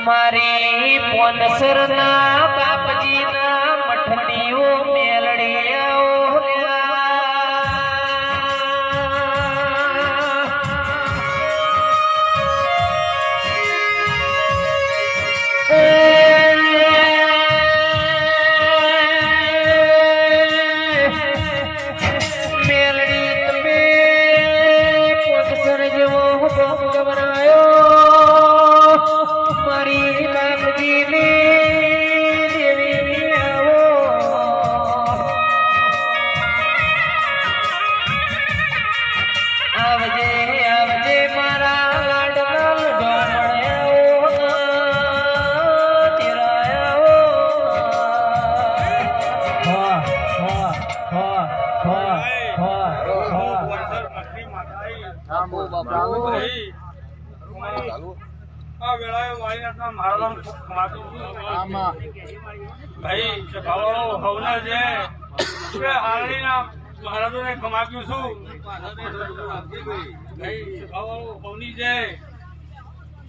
મારી પોનસરના બાપજીના મઠડીઓ મેલડીઓ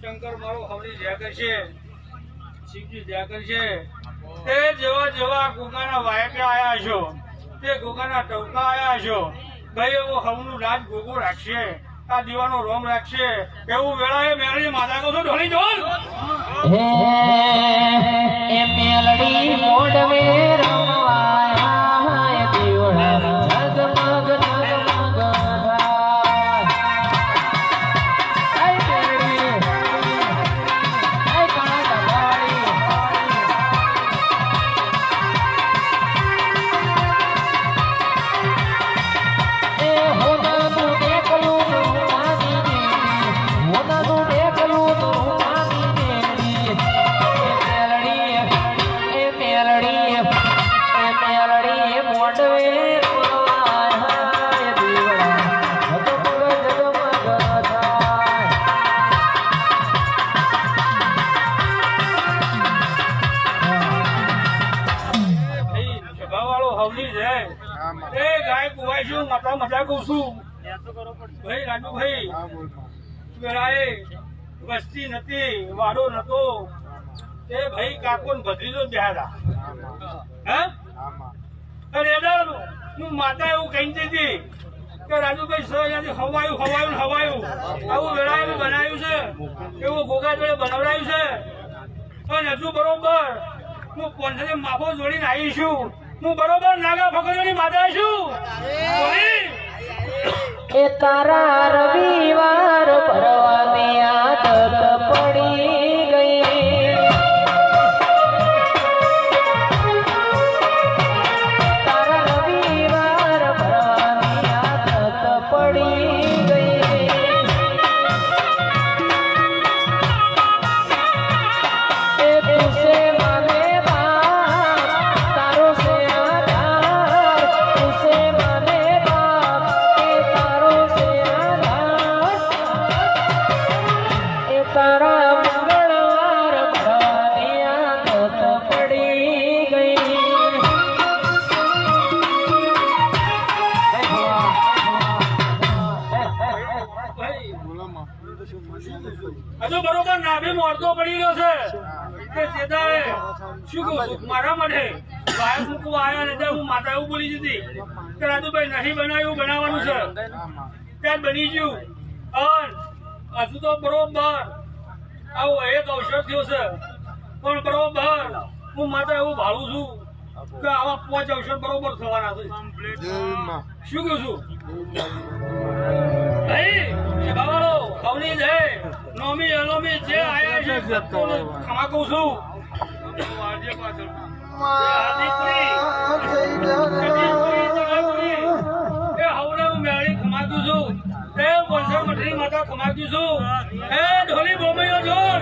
શંકર મારો હવની જય કરશે, શિવજી જય કરશે. તે જેવા જેવા ગોગાના વાયકા આયા છો, તે ગોગાના ટવકા આયા છો, ભાઈ એવો હવનું રાજ ગોગો રાખશે, આ દીવાનો રોમ રાખશે. એવું વેળાએ મેલડી માતા કહું છું ઢોળી જોલ એ મેલડી મોડવે રમવાય દીવડા જગમગ વસ્તી નથી, વાડો નતો, તે ભાઈ કાકો ભત્રીજો બેહાડા. હું માતા એવું કહી હતી કે રાજુભાઈ સર હવાયું હવાયું હવાયું આવું વેળાએ બનાવ્યું છે, એવું ગોગા જોડે બનાવડાયું છે. પણ હજુ બરોબર હું પોંચને માફો જોડીને આવીશું. હું બરોબર નાગા ફકરીઓની માતા છું. એ તારા રવિવાર ભરવાની આદત પડી ગઈ, તારા રવિવાર ભરવાની આદત પડી ગઈ. એ તુસે માને બાપ તારો સે આધાર, તુસે માને બાપ તારા મંગળવાર ભરવાની આદત પડી ગઈ. હજુ બરોબર નાભી મોરતો પડી ગયો છે કે સેદાએ શું કહું મારા માટે વાયર મૂકવા આવ્યા ને હું માતા એવું બોલી દીધી કે રાજુભાઈ નહીં બનાવ્યું, બનાવવાનું છે ત્યાં બની ગયું. હજુ તો બરોબર આવો એક અવસર થયો છે, પણ બરોબર હું માતા એવું ભાડું છું કે આવા 5 અવસર બરોબર થવાના છે. શું કહું છું ભાઈ બાબાળો ખવની છે નોમી અલોમી જે આયા છે ખમા કહું છું. ખમાતું છું એ બોલસર મઠરી માતા ખમાતું છું. એ ઢોલી બોમૈયો જોર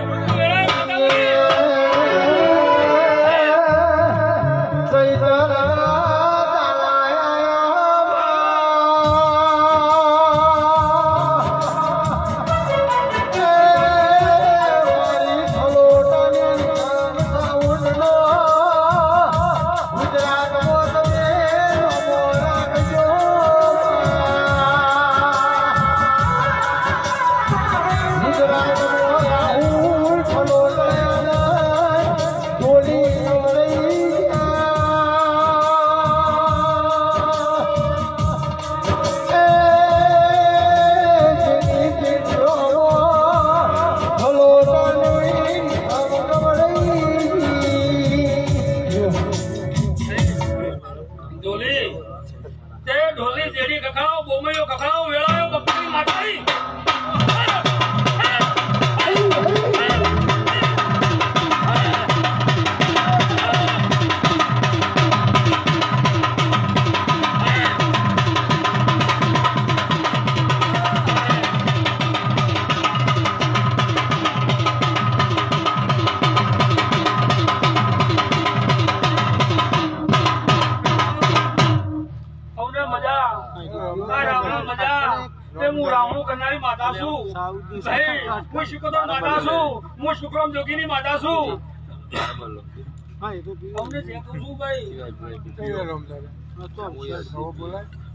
ભાઈ હું શુક્રમ માતા છું, હું શુક્રમ જોગીની માતા છું. અમને જે કહું છું ભાઈ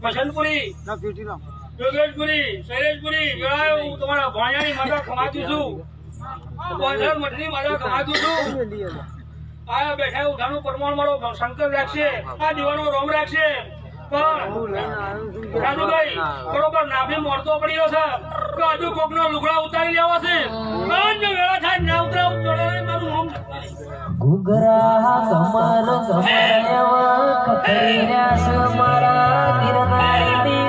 વસંતપુરી, યોગેશપુરી, શૈલેષપુરી, ગળાયો હું તમારા ભાણિયાની માતા ખમાતું છું, બોંધર મઠની માતા ખમાતું છું. આ બેઠા ઉઠાનું પરમાણ મારો શંકર રાખશે, આ દીવાનો રોમ રાખશે. પણ રાજુભાઈ બરોબર નાભી મોરતો પડ્યો છે કે હજુ કોકનો લુગડા ઉતારી લેવો છે. જો વેળા થાય ના ઉતરાવ જોડે મારું નામ ઘુઘરા કમર કમર એવા કકરીના મારા ગિરનારની